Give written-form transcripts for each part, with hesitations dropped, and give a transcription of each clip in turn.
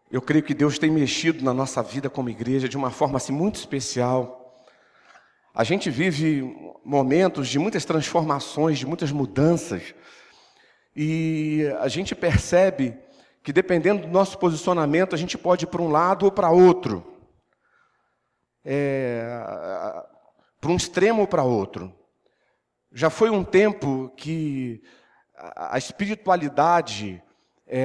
Eu creio que Deus tem mexido na nossa vida como igreja de uma forma assim muito especial. A gente vive momentos de muitas transformações, de muitas mudanças, e a gente percebe que dependendo do nosso posicionamento, a gente pode ir para um lado ou para outro, para um extremo ou para outro. Já foi um tempo que a espiritualidade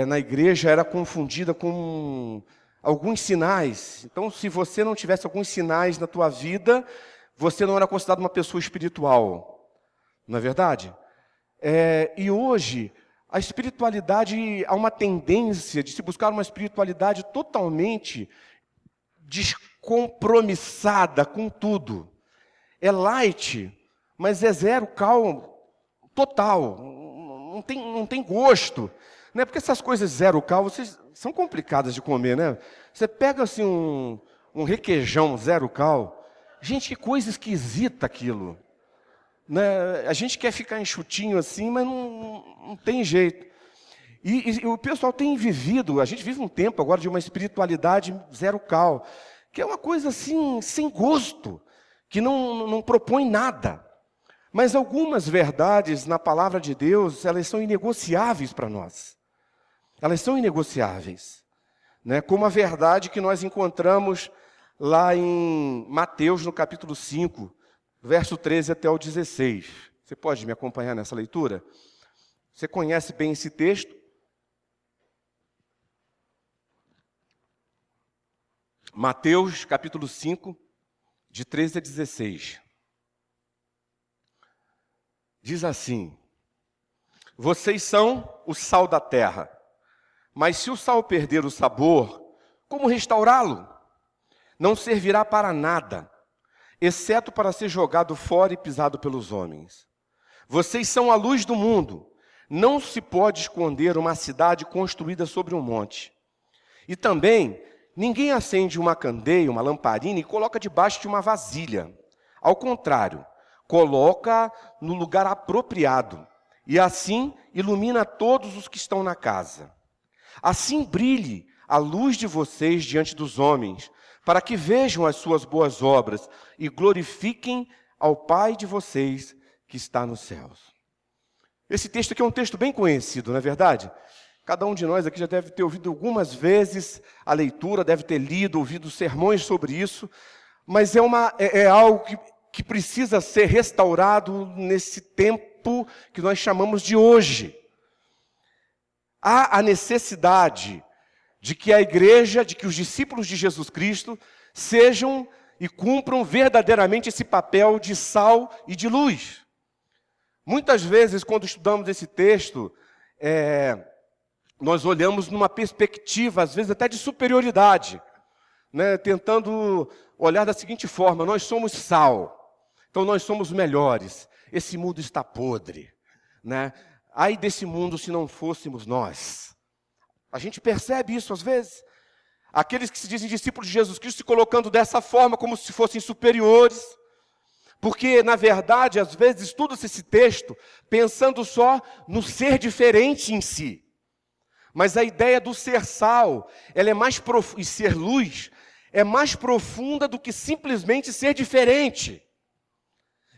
na igreja era confundida com alguns sinais. Então, se você não tivesse alguns sinais na tua vida, você não era considerado uma pessoa espiritual. Não é verdade? E hoje, a espiritualidade, há uma tendência de se buscar uma espiritualidade totalmente descompromissada com tudo. É light, mas é zero cal total. Não tem gosto. Né? Porque essas coisas zero cal, vocês são complicadas de comer, né? Você pega assim um requeijão zero cal. Gente, que coisa esquisita aquilo. Né? A gente quer ficar enxutinho assim, mas não tem jeito. E o pessoal tem vivido, a gente vive um tempo agora de uma espiritualidade zero cal, que é uma coisa assim, sem gosto, que não propõe nada. Mas algumas verdades na palavra de Deus, elas são inegociáveis para nós. Elas são inegociáveis. Né? Como a verdade que nós encontramos lá em Mateus, no capítulo 5, verso 13 até o 16. Você pode me acompanhar nessa leitura? Você conhece bem esse texto? Mateus, capítulo 5, de 13 a 16. Diz assim: vocês são o sal da terra, mas se o sal perder o sabor, como restaurá-lo? Não servirá para nada, exceto para ser jogado fora e pisado pelos homens. Vocês são a luz do mundo. Não se pode esconder uma cidade construída sobre um monte. E também, ninguém acende uma candeia, uma lamparina e coloca debaixo de uma vasilha. Ao contrário, coloca no lugar apropriado, e assim ilumina todos os que estão na casa. Assim brilhe a luz de vocês diante dos homens, para que vejam as suas boas obras e glorifiquem ao Pai de vocês que está nos céus. Esse texto aqui é um texto bem conhecido, não é verdade? Cada um de nós aqui já deve ter ouvido algumas vezes a leitura, deve ter lido, ouvido sermões sobre isso, mas é algo que precisa ser restaurado nesse tempo que nós chamamos de hoje. Há a necessidade de que a igreja, de que os discípulos de Jesus Cristo sejam e cumpram verdadeiramente esse papel de sal e de luz. Muitas vezes, quando estudamos esse texto, nós olhamos numa perspectiva, às vezes até de superioridade, né? Tentando olhar da seguinte forma: nós somos sal, então nós somos melhores, esse mundo está podre, né? Ai desse mundo se não fôssemos nós. A gente percebe isso às vezes. Aqueles que se dizem discípulos de Jesus Cristo se colocando dessa forma, como se fossem superiores. Porque, na verdade, às vezes estuda-se esse texto pensando só no ser diferente em si. Mas a ideia do ser sal, ela é mais e ser luz, é mais profunda do que simplesmente ser diferente.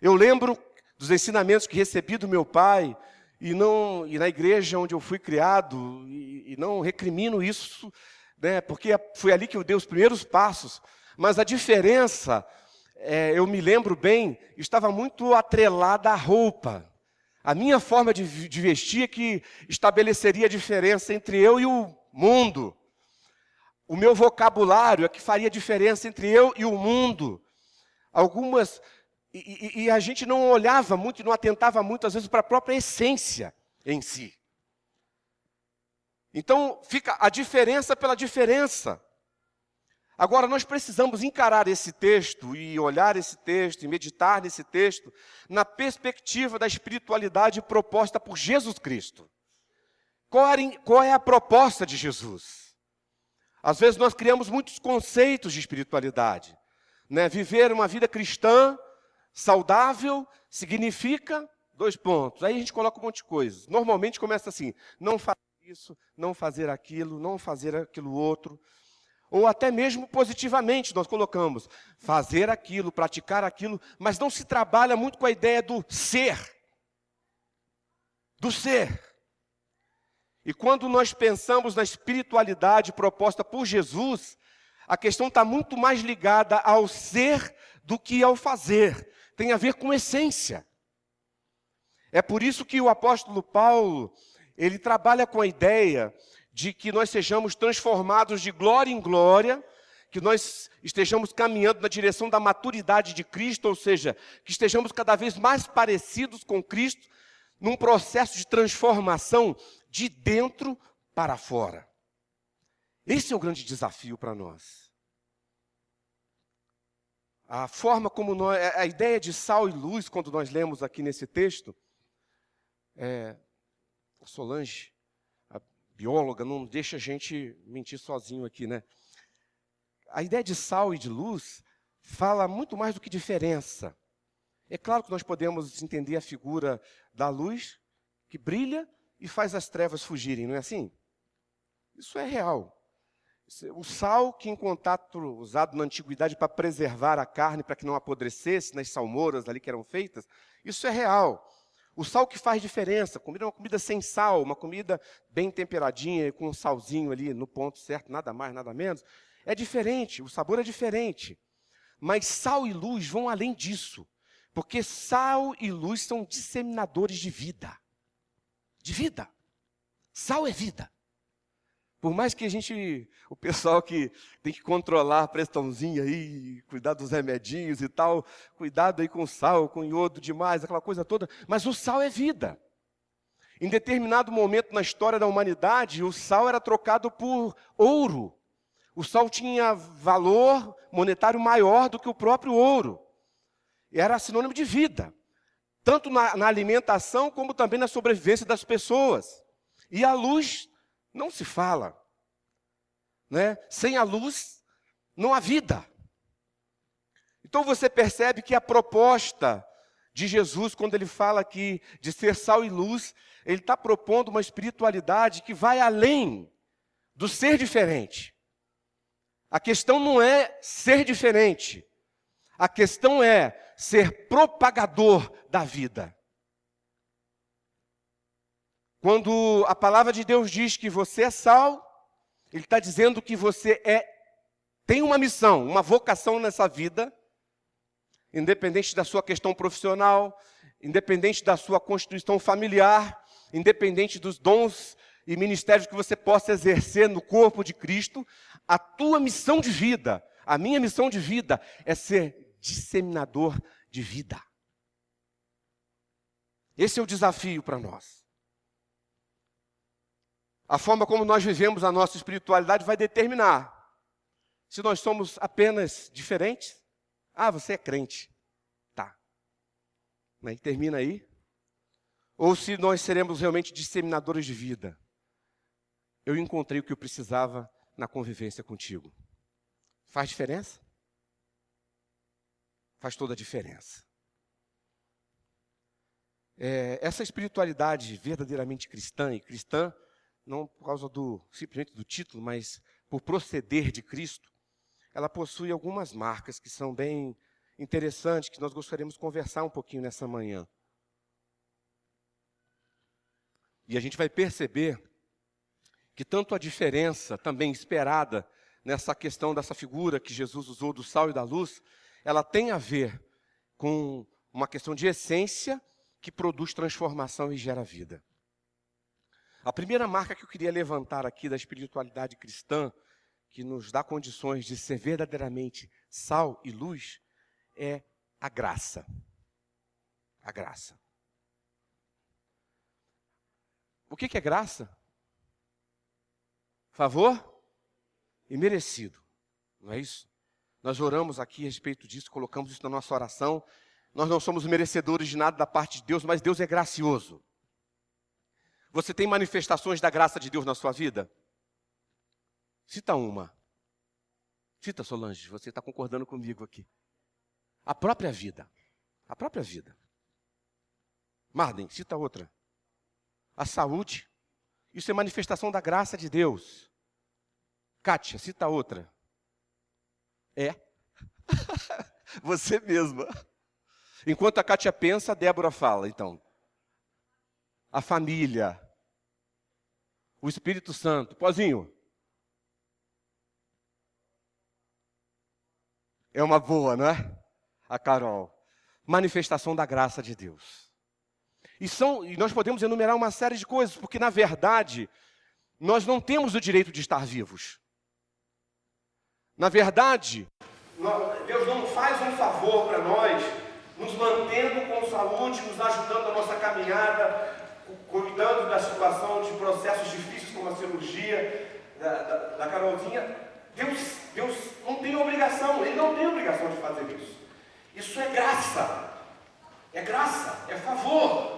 Eu lembro dos ensinamentos que recebi do meu pai, e na igreja onde eu fui criado, e não recrimino isso, né, porque foi ali que eu dei os primeiros passos. Mas a diferença, eu me lembro bem, estava muito atrelada à roupa. A minha forma de vestir é que estabeleceria a diferença entre eu e o mundo. O meu vocabulário é que faria diferença entre eu e o mundo. E a gente não olhava muito, não atentava muito, às vezes, para a própria essência em si. Então, fica a diferença pela diferença. Agora, nós precisamos encarar esse texto e olhar esse texto e meditar nesse texto na perspectiva da espiritualidade proposta por Jesus Cristo. Qual é a proposta de Jesus? Às vezes nós criamos muitos conceitos de espiritualidade, né? Viver uma vida cristã saudável significa 2 pontos. Aí a gente coloca um monte de coisas. Normalmente começa assim: não faça isso, não fazer aquilo, não fazer aquilo outro. Ou até mesmo positivamente nós colocamos fazer aquilo, praticar aquilo, mas não se trabalha muito com a ideia do ser. Do ser. E quando nós pensamos na espiritualidade proposta por Jesus, a questão está muito mais ligada ao ser do que ao fazer. Tem a ver com essência. É por isso que o apóstolo Paulo, ele trabalha com a ideia de que nós sejamos transformados de glória em glória, que nós estejamos caminhando na direção da maturidade de Cristo, ou seja, que estejamos cada vez mais parecidos com Cristo, num processo de transformação de dentro para fora. Esse é o grande desafio para nós. A forma como a ideia de sal e luz, quando nós lemos aqui nesse texto, a Solange, a bióloga, não deixa a gente mentir sozinho aqui, né? A ideia de sal e de luz fala muito mais do que diferença. É claro que nós podemos entender a figura da luz que brilha e faz as trevas fugirem, não é assim? Isso é real. O sal que em contato usado na antiguidade para preservar a carne, para que não apodrecesse nas salmouras ali que eram feitas, isso é real. O sal que faz diferença, comida é uma comida sem sal, uma comida bem temperadinha, com um salzinho ali no ponto certo, nada mais, nada menos, é diferente, o sabor é diferente. Mas sal e luz vão além disso, porque sal e luz são disseminadores de vida. De vida. Sal é vida. Por mais que o pessoal que tem que controlar a pressãozinha aí, cuidar dos remedinhos e tal, cuidado aí com sal, com iodo demais, aquela coisa toda, mas o sal é vida. Em determinado momento na história da humanidade, o sal era trocado por ouro. O sal tinha valor monetário maior do que o próprio ouro. Era sinônimo de vida, tanto na alimentação como também na sobrevivência das pessoas. E a luz não se fala, né? Sem a luz não há vida. Então você percebe que a proposta de Jesus, quando ele fala aqui de ser sal e luz, ele está propondo uma espiritualidade que vai além do ser diferente. A questão não é ser diferente, a questão é ser propagador da vida. Quando a palavra de Deus diz que você é sal, ele está dizendo que você tem uma missão, uma vocação nessa vida, independente da sua questão profissional, independente da sua constituição familiar, independente dos dons e ministérios que você possa exercer no corpo de Cristo, a tua missão de vida, a minha missão de vida é ser disseminador de vida. Esse é o desafio para nós. A forma como nós vivemos a nossa espiritualidade vai determinar se nós somos apenas diferentes. Ah, você é crente. Tá. E termina aí. Ou se nós seremos realmente disseminadores de vida. Eu encontrei o que eu precisava na convivência contigo. Faz diferença? Faz toda a diferença. Essa espiritualidade verdadeiramente cristã, e cristã não por causa simplesmente do título, mas por proceder de Cristo, ela possui algumas marcas que são bem interessantes, que nós gostaríamos de conversar um pouquinho nessa manhã. E a gente vai perceber que tanto a diferença também esperada nessa questão dessa figura que Jesus usou do sal e da luz, ela tem a ver com uma questão de essência que produz transformação e gera vida. A primeira marca que eu queria levantar aqui da espiritualidade cristã, que nos dá condições de ser verdadeiramente sal e luz, é a graça. A graça. O que é graça? Favor imerecido, não é isso? Nós oramos aqui a respeito disso, colocamos isso na nossa oração. Nós não somos merecedores de nada da parte de Deus, mas Deus é gracioso. Você tem manifestações da graça de Deus na sua vida? Cita uma. Cita, Solange, você está concordando comigo aqui. A própria vida. A própria vida. Marden, cita outra. A saúde. Isso é manifestação da graça de Deus. Kátia, cita outra. É. Você mesma. Enquanto a Kátia pensa, a Débora fala, então. A família. O Espírito Santo. Pozinho. É uma boa, não é? A Carol. Manifestação da graça de Deus. E nós podemos enumerar uma série de coisas, porque na verdade, nós não temos o direito de estar vivos. Na verdade, Deus não faz um favor para nós, nos mantendo com saúde, nos ajudando na nossa caminhada, cuidando da situação de processos difíceis como a cirurgia da Carolzinha. Deus não tem obrigação, Ele não tem obrigação de fazer isso. Isso é graça, é favor.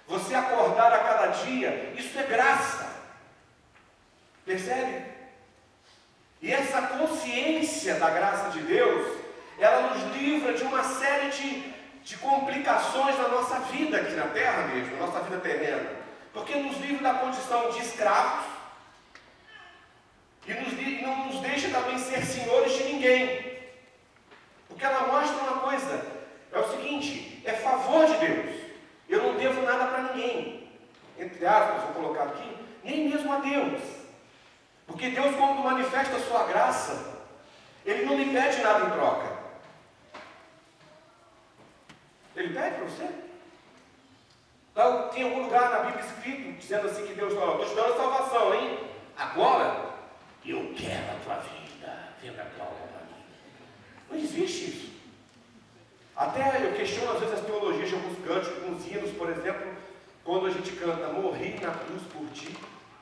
Você acordar a cada dia, isso é graça. Percebe? E essa consciência da graça de Deus, ela nos livra de uma série de complicações na nossa vida aqui na terra mesmo, na nossa vida terrena. Porque nos livra da condição de escravos e não nos deixa também ser senhores de ninguém. Porque ela mostra uma coisa, é o seguinte, é favor de Deus. Eu não devo nada para ninguém. Entre aspas, vou colocar aqui, nem mesmo a Deus. Porque Deus, quando manifesta a sua graça, Ele não lhe pede nada em troca. Ele pede para você? Então, tem algum lugar na Bíblia escrito, dizendo assim que Deus fala, estou te dando a salvação, hein? Agora, eu quero a tua vida, venda a tua alma para mim. Não existe isso. Até eu questiono às vezes as teologias de alguns cânticos, alguns hinos, por exemplo, quando a gente canta, morri na cruz por ti.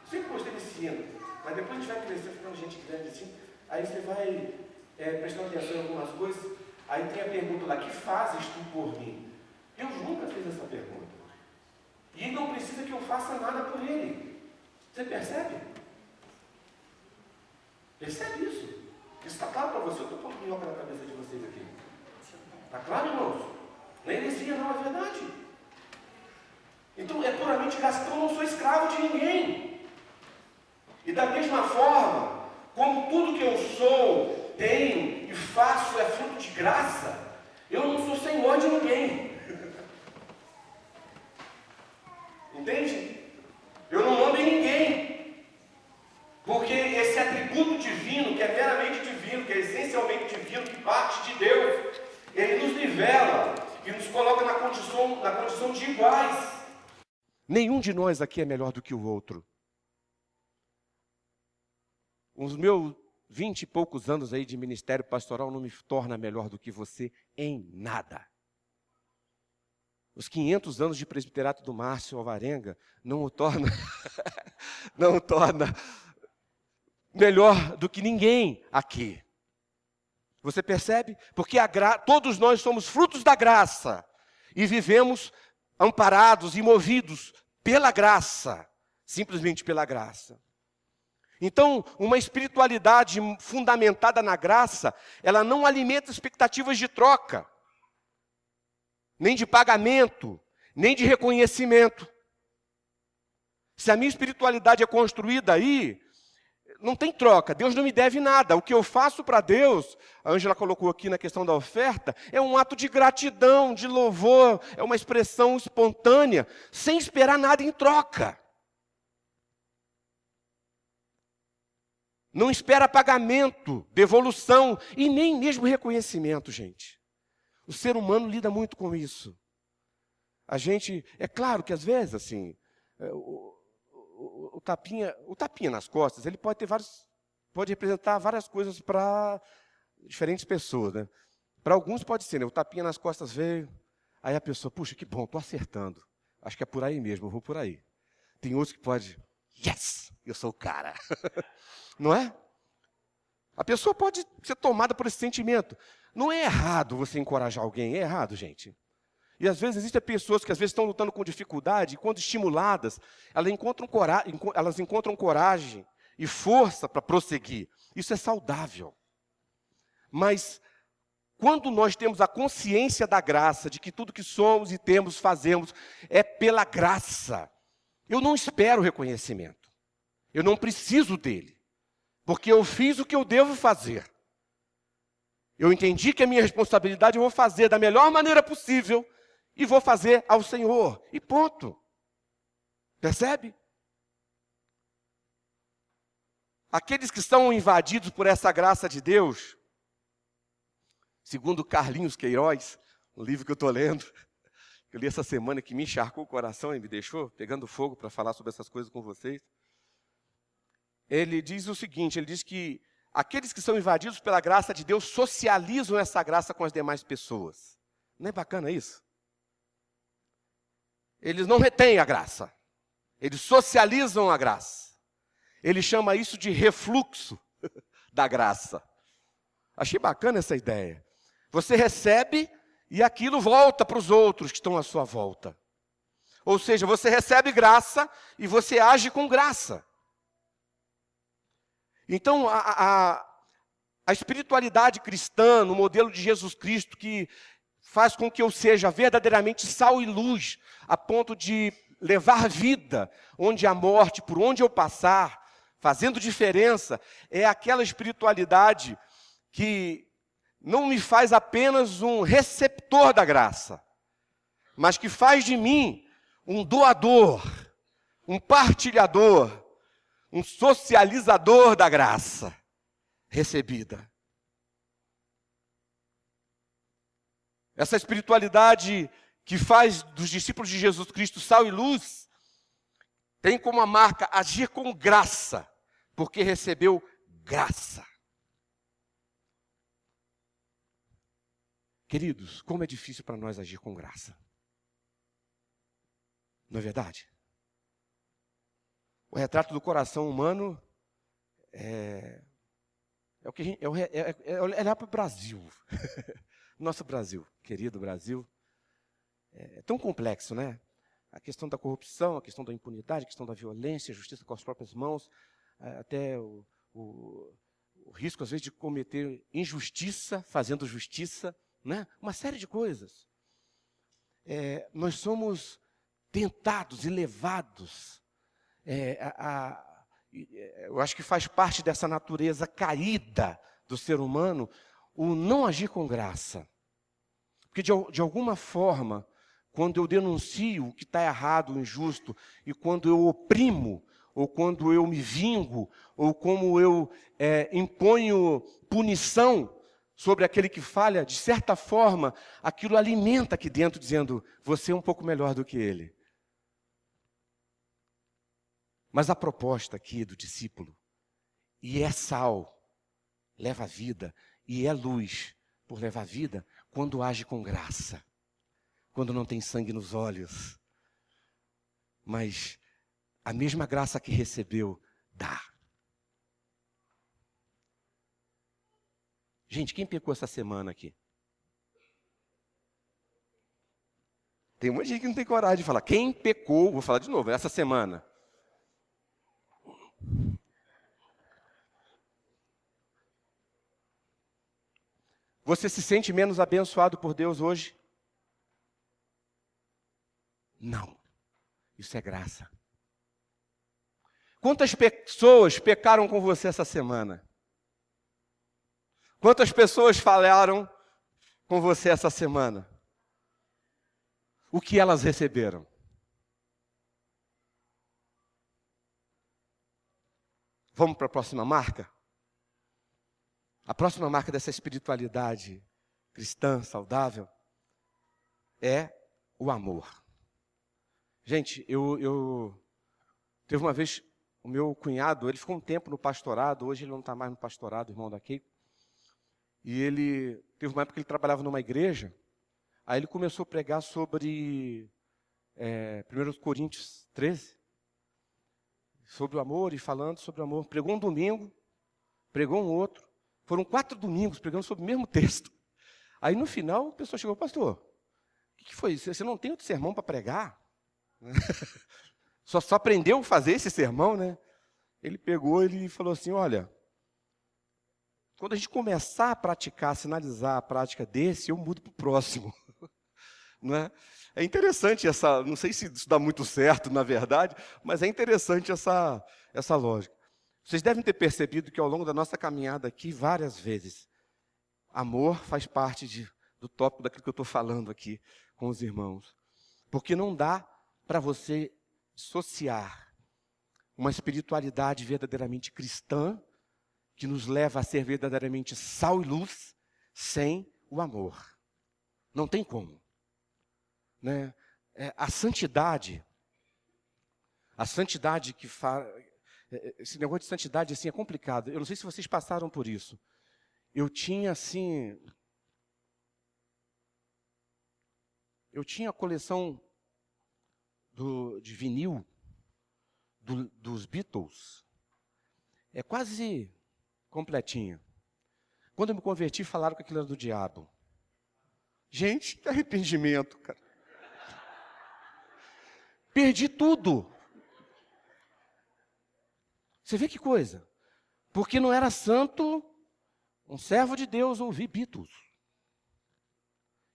Sempre gostei desse hino. Mas depois a gente vai crescendo, ficando gente grande assim, aí você vai prestando atenção em algumas coisas, aí tem a pergunta lá, que fazes tu por mim? Deus nunca fez essa pergunta. E Ele não precisa que eu faça nada por Ele. Você percebe? Percebe isso? Isso está claro para você? Eu estou pondo minhoca na cabeça de vocês aqui. Está claro, irmãos? Não é heresia, não, é verdade. Então é puramente graça, então eu não sou escravo de ninguém. E da mesma forma, como tudo que eu sou, tenho e faço é fruto de graça, eu não sou senhor de ninguém. Entende? Eu não mando em ninguém. Porque esse atributo divino, que é meramente divino, que é essencialmente divino, que parte de Deus, Ele nos nivela e nos coloca na condição de iguais. Nenhum de nós aqui é melhor do que o outro. Os meus 20 e poucos anos aí de ministério pastoral não me torna melhor do que você em nada. Os 500 anos de presbiterato do Márcio Alvarenga não o torna, não o torna melhor do que ninguém aqui. Você percebe? Porque todos nós somos frutos da graça e vivemos amparados e movidos pela graça, simplesmente pela graça. Então, uma espiritualidade fundamentada na graça, ela não alimenta expectativas de troca, nem de pagamento, nem de reconhecimento. Se a minha espiritualidade é construída aí, não tem troca, Deus não me deve nada. O que eu faço para Deus, a Ângela colocou aqui na questão da oferta, é um ato de gratidão, de louvor, é uma expressão espontânea, sem esperar nada em troca. Não espera pagamento, devolução e nem mesmo reconhecimento, gente. O ser humano lida muito com isso. A gente, é claro que às vezes, assim, o tapinha nas costas, ele pode representar várias coisas para diferentes pessoas, né? Para alguns pode ser, né? O tapinha nas costas veio, aí a pessoa, puxa, que bom, estou acertando. Acho que é por aí mesmo, eu vou por aí. Tem outros que pode, yes, eu sou o cara. Não é? A pessoa pode ser tomada por esse sentimento. Não é errado você encorajar alguém, é errado, gente. E às vezes existem pessoas que às vezes estão lutando com dificuldade, e quando estimuladas, elas encontram coragem e força para prosseguir. Isso é saudável. Mas quando nós temos a consciência da graça, de que tudo que somos e temos, fazemos, é pela graça, eu não espero reconhecimento. Eu não preciso dele, porque eu fiz o que eu devo fazer. Eu entendi que a minha responsabilidade eu vou fazer da melhor maneira possível e vou fazer ao Senhor. E ponto. Percebe? Aqueles que são invadidos por essa graça de Deus, segundo Carlinhos Queiroz, um livro que eu estou lendo, que eu li essa semana, que me encharcou o coração e me deixou pegando fogo para falar sobre essas coisas com vocês. Ele diz o seguinte, ele diz que aqueles que são invadidos pela graça de Deus socializam essa graça com as demais pessoas. Não é bacana isso? Eles não retêm a graça, eles socializam a graça. Ele chama isso de refluxo da graça. Achei bacana essa ideia. Você recebe e aquilo volta para os outros que estão à sua volta. Ou seja, você recebe graça e você age com graça. Então, a espiritualidade cristã, no modelo de Jesus Cristo, que faz com que eu seja verdadeiramente sal e luz, a ponto de levar vida onde há morte, por onde eu passar, fazendo diferença, é aquela espiritualidade que não me faz apenas um receptor da graça, mas que faz de mim um doador, um partilhador, um socializador da graça recebida. Essa espiritualidade que faz dos discípulos de Jesus Cristo sal e luz, tem como a marca agir com graça, porque recebeu graça. Queridos, como é difícil para nós agir com graça. Não é verdade? O retrato do coração humano é o que é olhar para o Brasil. Nosso Brasil, querido Brasil, é tão complexo, né? A questão da corrupção, a questão da impunidade, a questão da violência, a justiça com as próprias mãos, até o risco, às vezes, de cometer injustiça, fazendo justiça, né? Uma série de coisas. Nós somos tentados e levados eu acho que faz parte dessa natureza caída do ser humano, o não agir com graça. Porque de alguma forma, quando eu denuncio o que está errado, o injusto, e quando eu oprimo, ou quando eu me vingo, ou como eu imponho punição sobre aquele que falha, de certa forma, aquilo alimenta aqui dentro, dizendo, você é um pouco melhor do que ele. Mas a proposta aqui do discípulo, e é sal, leva vida, e é luz por levar vida, quando age com graça, quando não tem sangue nos olhos, mas a mesma graça que recebeu, dá. Gente, quem pecou essa semana aqui? Tem uma gente que não tem coragem de falar. Quem pecou, vou falar de novo, essa semana? Você se sente menos abençoado por Deus hoje? Não. Isso é graça. Quantas pessoas pecaram com você essa semana? Quantas pessoas falharam com você essa semana? O que elas receberam? Vamos para a próxima marca? A próxima marca dessa espiritualidade cristã, saudável, é o amor. Gente, teve uma vez, o meu cunhado, ele ficou um tempo no pastorado, hoje ele não está mais no pastorado, irmão da Keiko, e ele, teve uma época que ele trabalhava numa igreja, aí ele começou a pregar sobre 1 Coríntios 13, sobre o amor e falando sobre o amor. Pregou um domingo, pregou um outro, foram 4 domingos pregando sobre o mesmo texto. Aí no final, a pessoa chegou, pastor, o que foi? Você não tem outro sermão para pregar? Só aprendeu a fazer esse sermão, né? Ele pegou e falou assim, olha, quando a gente começar a praticar, a sinalizar a prática desse, eu mudo para o próximo. Não é? É interessante essa, não sei se isso dá muito certo, na verdade, mas é interessante essa lógica. Vocês devem ter percebido que ao longo da nossa caminhada aqui, várias vezes, amor faz parte do tópico daquilo que eu estou falando aqui com os irmãos. Porque não dá para você dissociar uma espiritualidade verdadeiramente cristã, que nos leva a ser verdadeiramente sal e luz, sem o amor. Não tem como. Né? A santidade que faz... Esse negócio de santidade assim, é complicado. Eu não sei se vocês passaram por isso. Eu tinha a coleção de vinil dos Beatles. É quase completinha. Quando eu me converti, falaram que aquilo era do diabo. Gente, que arrependimento, cara. Perdi tudo. Você vê que coisa? Porque não era santo, um servo de Deus ouvir Beatles.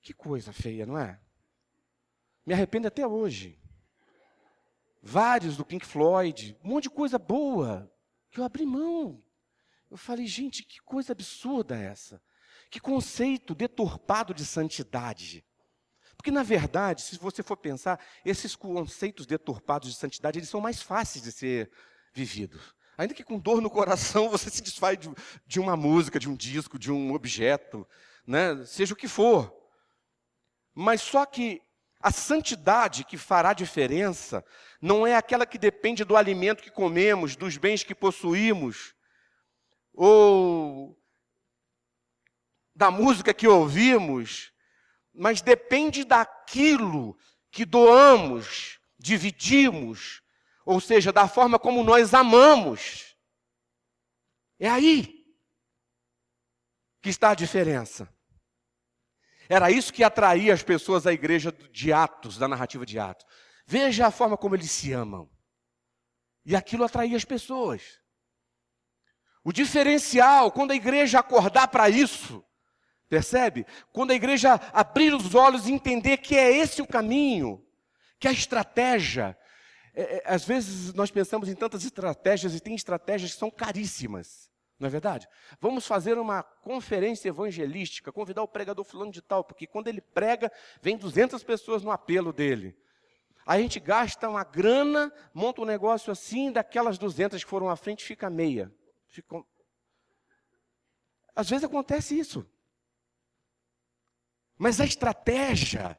Que coisa feia, não é? Me arrependo até hoje. Vários do Pink Floyd, um monte de coisa boa, que eu abri mão. Eu falei, gente, que coisa absurda essa. Que conceito deturpado de santidade. Porque, na verdade, se você for pensar, esses conceitos deturpados de santidade, eles são mais fáceis de ser vividos. Ainda que com dor no coração, você se desfaz de uma música, de um disco, de um objeto, né? Seja o que for. Mas só que a santidade que fará diferença não é aquela que depende do alimento que comemos, dos bens que possuímos, ou da música que ouvimos, mas depende daquilo que doamos, dividimos, ou seja, da forma como nós amamos. É aí que está a diferença. Era isso que atraía as pessoas à igreja de Atos, da narrativa de Atos. Veja a forma como eles se amam. E aquilo atraía as pessoas. O diferencial, quando a igreja acordar para isso, percebe? Quando a igreja abrir os olhos e entender que é esse o caminho, que a estratégia... às vezes nós pensamos em tantas estratégias e tem estratégias que são caríssimas. Não é verdade? Vamos fazer uma conferência evangelística, convidar o pregador fulano de tal, porque quando ele prega, vem 200 pessoas no apelo dele. Aí a gente gasta uma grana, monta um negócio assim, daquelas 200 que foram à frente, fica meia. Às vezes acontece isso. Mas a estratégia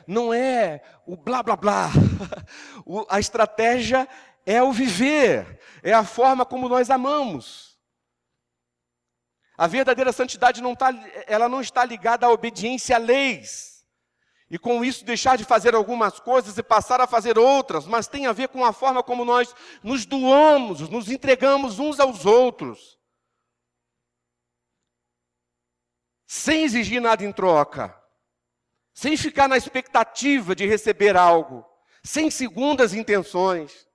não é o blá, blá, blá. A estratégia é o viver, é a forma como nós amamos. A verdadeira santidade ela não está ligada à obediência a leis. E com isso deixar de fazer algumas coisas e passar a fazer outras, mas tem a ver com a forma como nós nos doamos, nos entregamos uns aos outros. Sem exigir nada em troca. Sem ficar na expectativa de receber algo. Sem segundas intenções.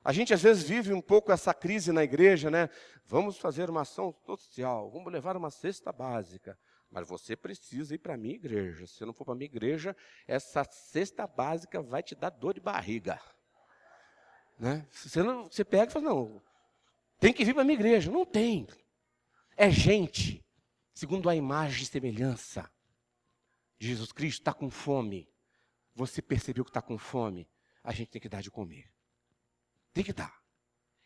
A gente às vezes vive um pouco essa crise na igreja, né? Vamos fazer uma ação social, vamos levar uma cesta básica. Mas você precisa ir para a minha igreja. Se você não for para a minha igreja, essa cesta básica vai te dar dor de barriga. Né? Você pega e fala, não, tem que vir para a minha igreja. Não tem. É gente, segundo a imagem e semelhança de Jesus Cristo, está com fome. Você percebeu que está com fome? A gente tem que dar de comer. Tem que dar.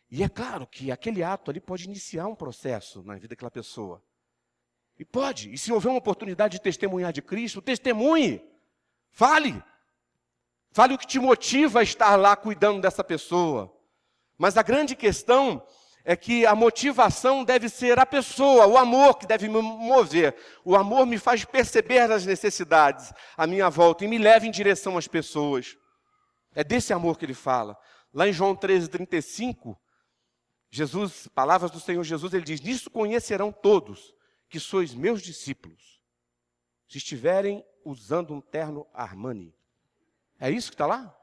E é claro que aquele ato ali pode iniciar um processo na vida daquela pessoa. E pode. E se houver uma oportunidade de testemunhar de Cristo, testemunhe. Fale. Fale o que te motiva a estar lá cuidando dessa pessoa. Mas a grande questão é que a motivação deve ser a pessoa, o amor que deve me mover. O amor me faz perceber as necessidades à minha volta e me leva em direção às pessoas. É desse amor que ele fala. Lá em João 13:35, Jesus, palavras do Senhor Jesus, ele diz, nisso conhecerão todos que sois meus discípulos, se estiverem usando um terno Armani. É isso que está lá?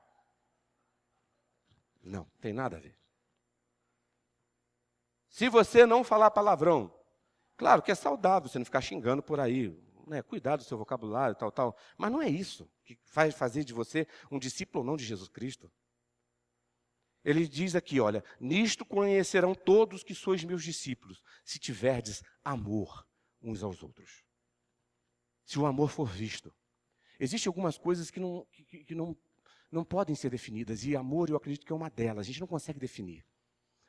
Não, tem nada a ver. Se você não falar palavrão, claro que é saudável você não ficar xingando por aí, né, cuidar do seu vocabulário, tal. Mas não é isso que vai fazer de você um discípulo ou não de Jesus Cristo. Ele diz aqui, olha, nisto conhecerão todos que sois meus discípulos, se tiverdes amor uns aos outros. Se o amor for visto. Existem algumas coisas que não podem ser definidas, e amor eu acredito que é uma delas, a gente não consegue definir.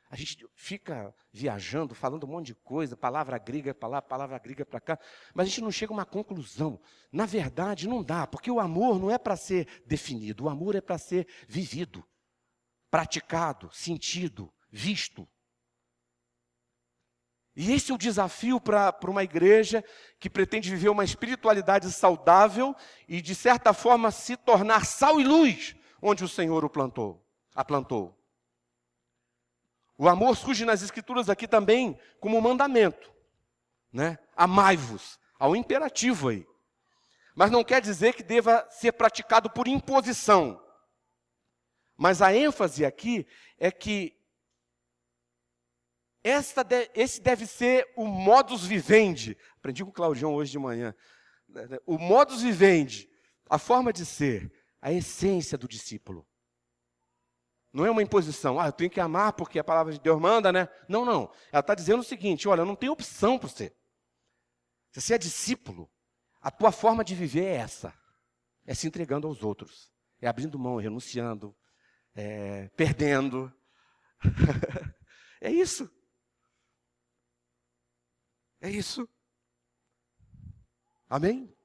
A gente fica viajando, falando um monte de coisa, palavra grega para lá, palavra grega para cá, mas a gente não chega a uma conclusão. Na verdade, não dá, porque o amor não é para ser definido, o amor é para ser vivido, praticado, sentido, visto. E esse é o desafio para uma igreja que pretende viver uma espiritualidade saudável e, de certa forma, se tornar sal e luz onde o Senhor a plantou. O amor surge nas Escrituras aqui também como um mandamento, né? Amai-vos, há um imperativo aí. Mas não quer dizer que deva ser praticado por imposição. Mas a ênfase aqui é que esse deve ser o modus vivendi. Aprendi com o Claudião hoje de manhã. O modus vivendi, a forma de ser, a essência do discípulo. Não é uma imposição. Eu tenho que amar porque a palavra de Deus manda, né? Não. Ela está dizendo o seguinte, olha, não tem opção para você. Se você é discípulo, a tua forma de viver é essa. É se entregando aos outros. É abrindo mão, renunciando, perdendo. É isso. É isso. Amém?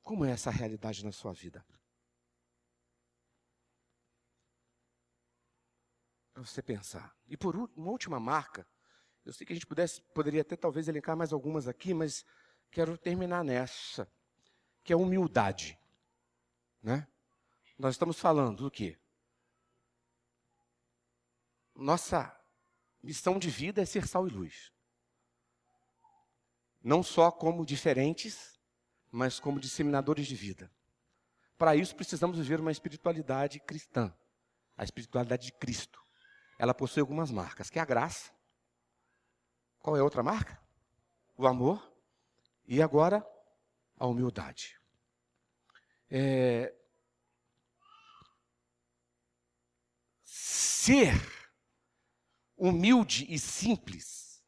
Como é essa realidade na sua vida? Para você pensar. E por uma última marca, eu sei que a gente poderia até talvez elencar mais algumas aqui, mas quero terminar nessa, que é a humildade. Né? Nós estamos falando do quê? Nossa missão de vida é ser sal e luz. Não só como diferentes, mas como disseminadores de vida. Para isso precisamos viver uma espiritualidade cristã, a espiritualidade de Cristo. Ela possui algumas marcas, que é a graça. Qual é a outra marca? O amor. E agora, a humildade. Ser humilde e simples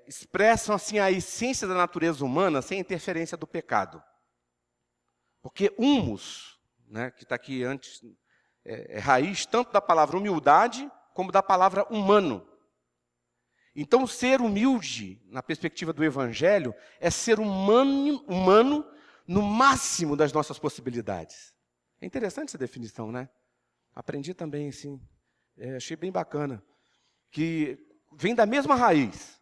expressam assim a essência da natureza humana sem interferência do pecado. Porque humus, né, que está aqui antes, é raiz tanto da palavra humildade como da palavra humano. Então, ser humilde, na perspectiva do Evangelho, é ser humano no máximo das nossas possibilidades. É interessante essa definição, né? Aprendi também, assim, achei bem bacana, que vem da mesma raiz.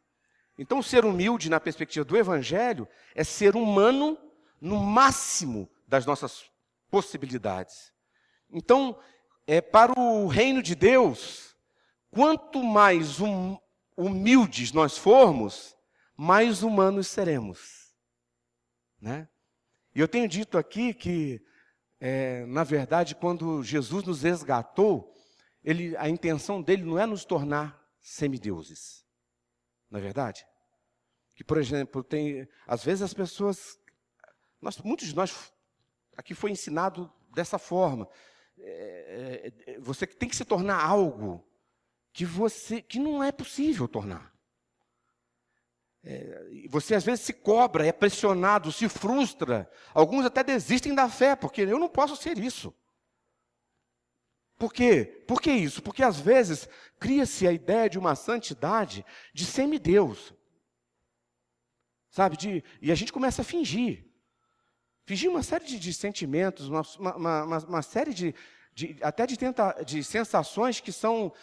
Então, ser humilde, na perspectiva do Evangelho, é ser humano no máximo das nossas possibilidades. Então, para o reino de Deus, quanto mais humildes nós formos, mais humanos seremos. Né? E eu tenho dito aqui que, na verdade, quando Jesus nos resgatou, a intenção dele não é nos tornar semideuses. Não é verdade? Que, por exemplo, às vezes as pessoas, muitos de nós aqui foi ensinado dessa forma. Você tem que se tornar algo que não é possível tornar. Você às vezes se cobra, é pressionado, se frustra. Alguns até desistem da fé, porque eu não posso ser isso. Por quê? Por que isso? Porque às vezes cria-se a ideia de uma santidade de semideus. Sabe? E a gente começa a fingir. Fingir uma série de sentimentos, uma série até de sensações que são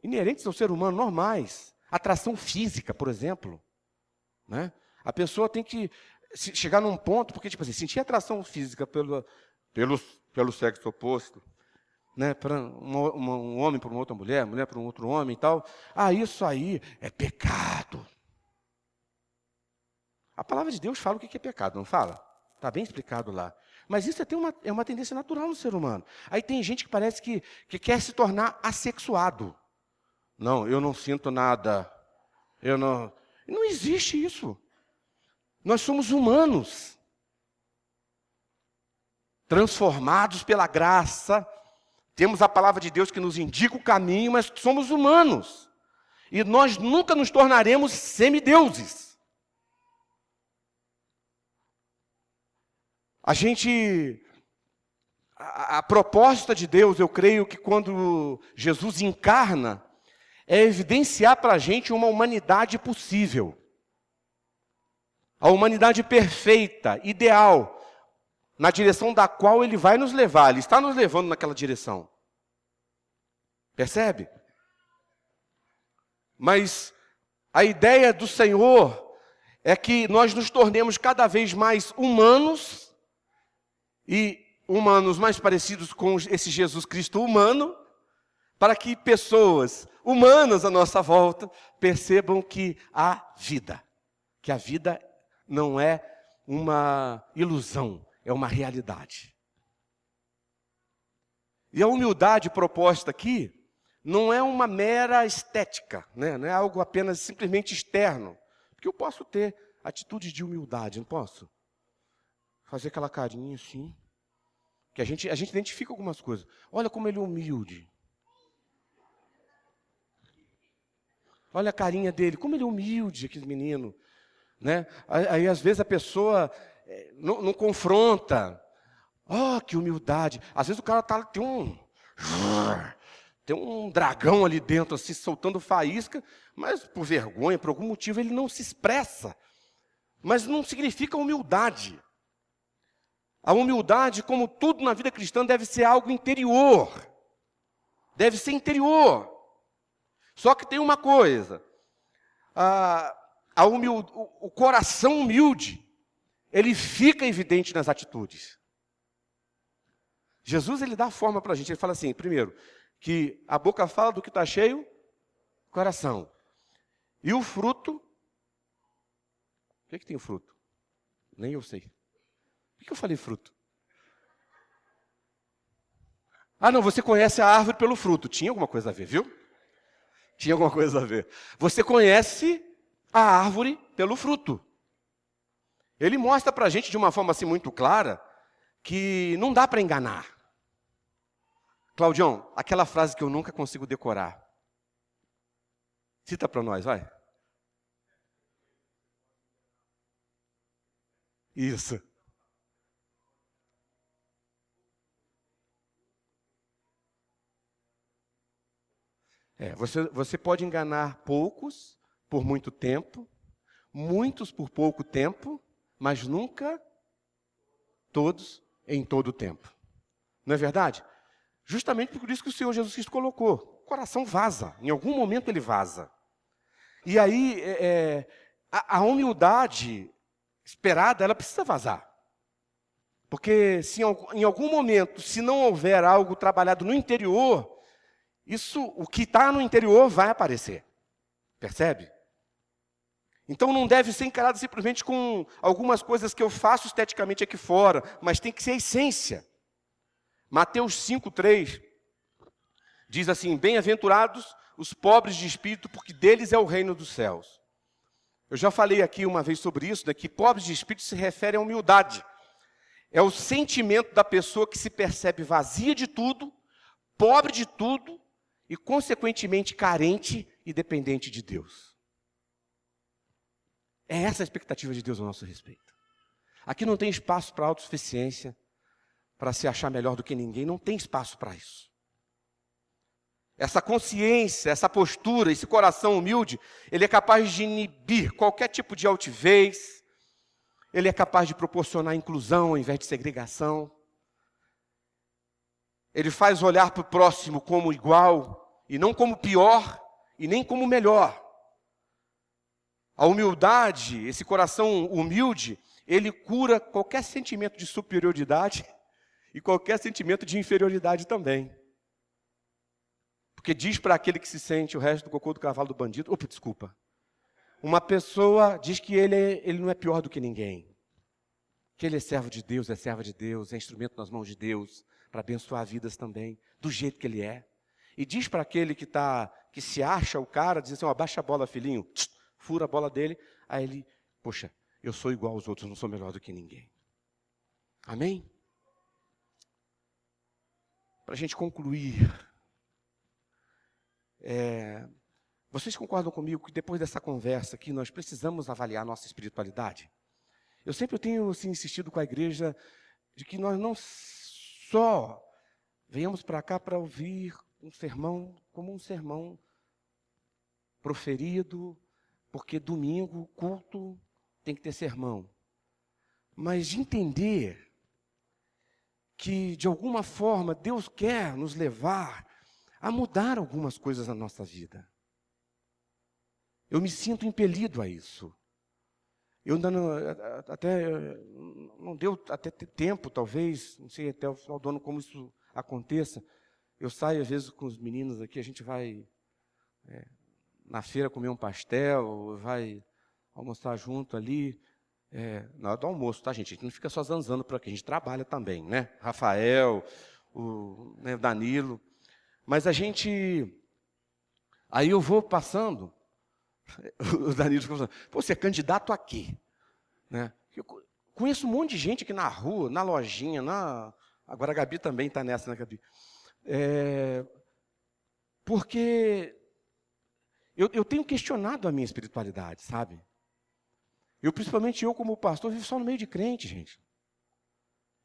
inerentes ao ser humano, normais. Atração física, por exemplo. Né? A pessoa tem que chegar num ponto, porque, tipo assim, sentir atração física pelo sexo oposto, né? Para um homem para uma outra mulher, mulher para um outro homem e tal, isso aí é pecado. A palavra de Deus fala o que é pecado, não fala? Está bem explicado lá. Mas isso é uma tendência natural no ser humano. Aí tem gente que parece que quer se tornar assexuado. Não, eu não sinto nada. Não existe isso. Nós somos humanos, transformados pela graça. Temos a palavra de Deus que nos indica o caminho, mas somos humanos. E nós nunca nos tornaremos semideuses. A proposta de Deus, eu creio que quando Jesus encarna, é evidenciar para a gente uma humanidade possível. A humanidade perfeita, ideal, na direção da qual Ele vai nos levar. Ele está nos levando naquela direção. Percebe? Mas a ideia do Senhor é que nós nos tornemos cada vez mais humanos, e humanos mais parecidos com esse Jesus Cristo humano, para que pessoas humanas à nossa volta percebam que há vida. Que a vida não é uma ilusão, é uma realidade. E a humildade proposta aqui não é uma mera estética, né? Não é algo apenas simplesmente externo. Porque eu posso ter atitudes de humildade, não posso? Fazer aquela carinha assim, que a gente identifica algumas coisas. Olha como ele é humilde. Olha a carinha dele, como ele é humilde, aquele menino. Né? Aí às vezes a pessoa não confronta. Oh, que humildade. Às vezes o cara tem um dragão ali dentro, assim, soltando faísca, mas por vergonha, por algum motivo, ele não se expressa. Mas não significa humildade. A humildade, como tudo na vida cristã, deve ser algo interior. Deve ser interior. Só que tem uma coisa. O coração humilde, ele fica evidente nas atitudes. Jesus, ele dá forma para a gente. Ele fala assim, primeiro, que a boca fala do que está cheio, coração. E o fruto, o que tem o fruto? Nem eu sei. Por que eu falei fruto? Ah, não, você conhece a árvore pelo fruto. Tinha alguma coisa a ver, viu? Tinha alguma coisa a ver. Você conhece a árvore pelo fruto. Ele mostra para a gente de uma forma assim muito clara que não dá para enganar. Claudião, aquela frase que eu nunca consigo decorar. Cita para nós, vai. Isso. Você pode enganar poucos por muito tempo, muitos por pouco tempo, mas nunca todos em todo o tempo. Não é verdade? Justamente por isso que o Senhor Jesus Cristo colocou. O coração vaza, em algum momento ele vaza. E aí, a humildade esperada, ela precisa vazar. Porque se em algum momento, se não houver algo trabalhado no interior, o que está no interior vai aparecer. Percebe? Então não deve ser encarado simplesmente com algumas coisas que eu faço esteticamente aqui fora, mas tem que ser a essência. Mateus 5:3 diz assim, bem-aventurados os pobres de espírito, porque deles é o reino dos céus. Eu já falei aqui uma vez sobre isso, né, que pobres de espírito se refere à humildade. É o sentimento da pessoa que se percebe vazia de tudo, pobre de tudo e, consequentemente, carente e dependente de Deus. É essa a expectativa de Deus a nosso respeito. Aqui não tem espaço para autossuficiência, para se achar melhor do que ninguém, não tem espaço para isso. Essa consciência, essa postura, esse coração humilde, ele é capaz de inibir qualquer tipo de altivez, ele é capaz de proporcionar inclusão ao invés de segregação, ele faz olhar para o próximo como igual, e não como pior, e nem como melhor. A humildade, esse coração humilde, ele cura qualquer sentimento de superioridade e qualquer sentimento de inferioridade também. Porque diz para aquele que se sente o resto do cocô do cavalo do bandido, desculpa. Uma pessoa diz que ele não é pior do que ninguém. Que ele é servo de Deus, é serva de Deus, é instrumento nas mãos de Deus, para abençoar vidas também, do jeito que ele é. E diz para aquele que se acha o cara, diz assim, abaixa a bola, filhinho, fura a bola dele, aí ele, poxa, eu sou igual aos outros, não sou melhor do que ninguém. Amém? Para a gente concluir, vocês concordam comigo que depois dessa conversa aqui, nós precisamos avaliar nossa espiritualidade? Eu sempre tenho assim, insistido com a igreja de que nós não só venhamos para cá para ouvir um sermão como um sermão proferido, porque domingo, culto, tem que ter sermão. Mas de entender que, de alguma forma, Deus quer nos levar a mudar algumas coisas na nossa vida. Eu me sinto impelido a isso. Eu ainda não deu até tempo, talvez, não sei até o final do ano como isso aconteça. Eu saio, às vezes, com os meninos aqui, a gente vai na feira comer um pastel, vai almoçar junto ali. Na hora do almoço, tá, gente? A gente não fica só zanzando por aqui, a gente trabalha também, né? Rafael, o Danilo. Mas a gente... Aí eu vou passando, o Danilo fica falando, pô, você é candidato a quê? Né? Eu conheço um monte de gente aqui na rua, na lojinha, agora a Gabi também está nessa, né, Gabi? Porque eu tenho questionado a minha espiritualidade, sabe? Principalmente eu como pastor, vivo só no meio de crente, gente.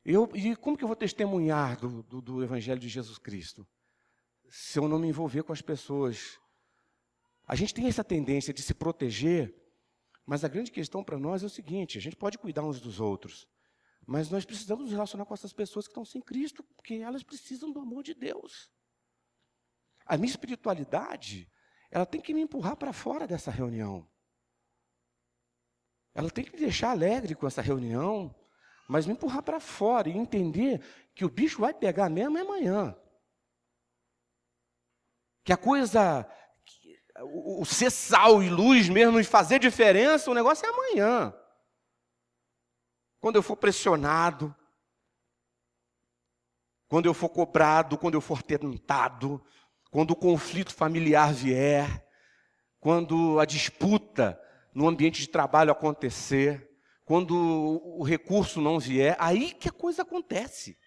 E como que eu vou testemunhar do Evangelho de Jesus Cristo? Se eu não me envolver com as pessoas. A gente tem essa tendência de se proteger, mas a grande questão para nós é o seguinte, a gente pode cuidar uns dos outros, mas nós precisamos nos relacionar com essas pessoas que estão sem Cristo, porque elas precisam do amor de Deus. A minha espiritualidade, ela tem que me empurrar para fora dessa reunião. Ela tem que me deixar alegre com essa reunião, mas me empurrar para fora e entender que o bicho vai pegar mesmo amanhã. Que a coisa, o ser sal e luz mesmo, e fazer diferença, o negócio é amanhã. Quando eu for pressionado, quando eu for cobrado, quando eu for tentado, quando o conflito familiar vier, quando a disputa no ambiente de trabalho acontecer, quando o recurso não vier, aí que a coisa acontece.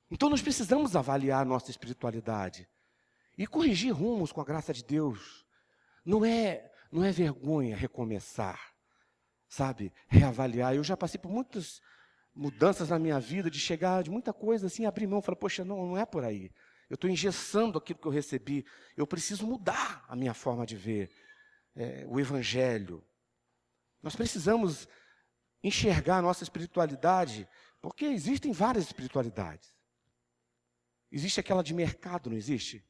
Então nós precisamos avaliar a nossa espiritualidade e corrigir rumos com a graça de Deus. Não é vergonha recomeçar, sabe? Reavaliar. Eu já passei por muitas mudanças na minha vida, de chegar de muita coisa assim, abrir mão, falar, poxa, não é por aí. Eu estou engessando aquilo que eu recebi. Eu preciso mudar a minha forma de ver o Evangelho. Nós precisamos enxergar a nossa espiritualidade, porque existem várias espiritualidades. Existe aquela de mercado, não existe?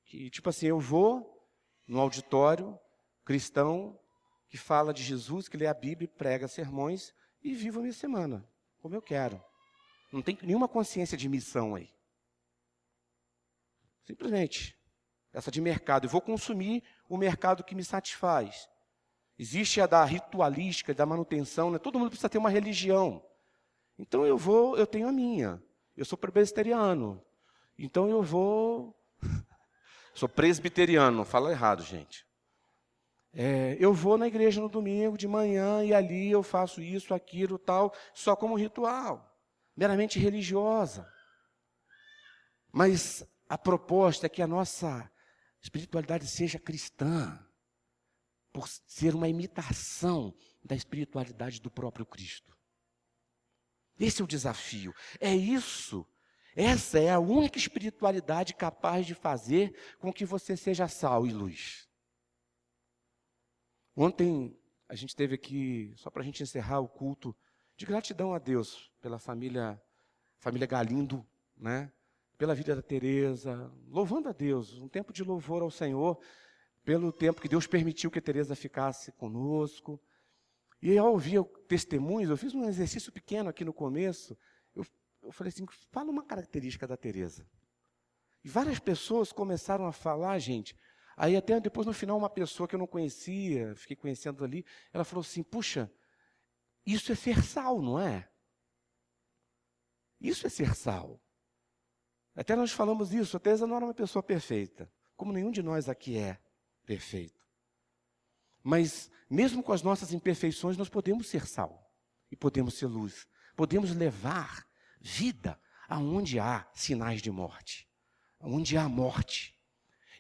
Que tipo assim, eu vou no auditório cristão que fala de Jesus, que lê a Bíblia, prega sermões e vivo a minha semana, como eu quero. Não tem nenhuma consciência de missão aí. Simplesmente, essa de mercado. Eu vou consumir o mercado que me satisfaz. Existe a da ritualística, da manutenção, né? Todo mundo precisa ter uma religião. Então eu tenho a minha. Eu sou presbiteriano. Então eu vou... Sou presbiteriano, não fala errado, gente. Eu vou na igreja no domingo de manhã e ali eu faço isso, aquilo, tal, só como ritual, meramente religiosa. Mas a proposta é que a nossa espiritualidade seja cristã, por ser uma imitação da espiritualidade do próprio Cristo. Esse é o desafio. É isso. Essa é a única espiritualidade capaz de fazer com que você seja sal e luz. Ontem a gente teve aqui, só para a gente encerrar o culto, de gratidão a Deus pela família Galindo, né? Pela vida da Tereza, louvando a Deus, um tempo de louvor ao Senhor, pelo tempo que Deus permitiu que a Tereza ficasse conosco. E ao ouvir testemunhos, eu fiz um exercício pequeno aqui no começo, eu falei assim, fala uma característica da Tereza. E várias pessoas começaram a falar, gente. Aí até depois no final uma pessoa que eu não conhecia, fiquei conhecendo ali, ela falou assim, puxa, isso é ser sal, não é? Isso é ser sal. Até nós falamos isso, a Tereza não era uma pessoa perfeita, como nenhum de nós aqui é. perfeito. Mas, mesmo com as nossas imperfeições, nós podemos ser sal e podemos ser luz. Podemos levar vida aonde há sinais de morte, aonde há morte.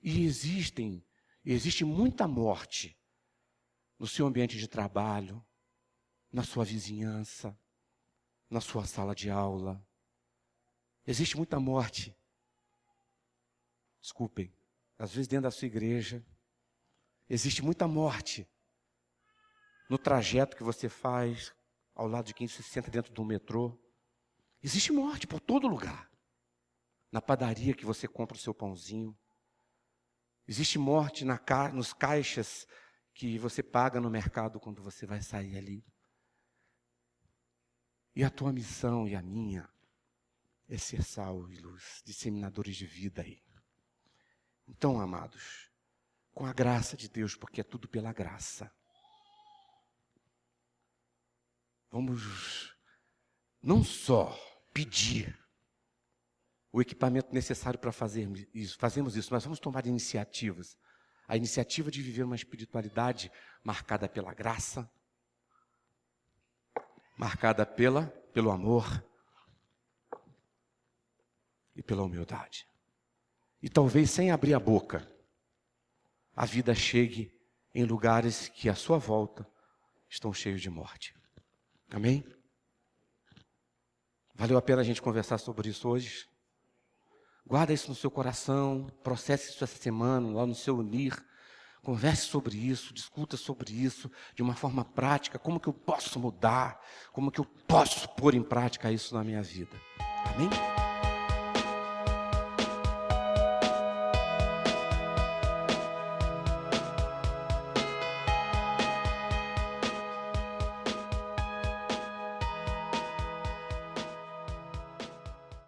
E existe muita morte no seu ambiente de trabalho, na sua vizinhança, na sua sala de aula. Existe muita morte, desculpem, às vezes dentro da sua igreja. Existe muita morte no trajeto que você faz, ao lado de quem se senta dentro do metrô. Existe morte por todo lugar. Na padaria que você compra o seu pãozinho. Existe morte nos caixas que você paga no mercado quando você vai sair ali. E a tua missão e a minha é ser sal e luz, disseminadores de vida aí. Então, amados, com a graça de Deus, porque é tudo pela graça, vamos não só pedir o equipamento necessário para fazemos isso, mas vamos tomar iniciativas. A iniciativa de viver uma espiritualidade marcada pela graça, marcada pelo amor e pela humildade. E talvez sem abrir a boca, a vida chegue em lugares que à sua volta estão cheios de morte. Amém? Valeu a pena a gente conversar sobre isso hoje? Guarda isso no seu coração, processe isso essa semana, lá no seu Unir. Converse sobre isso, discuta sobre isso de uma forma prática. Como que eu posso mudar? Como que eu posso pôr em prática isso na minha vida? Amém?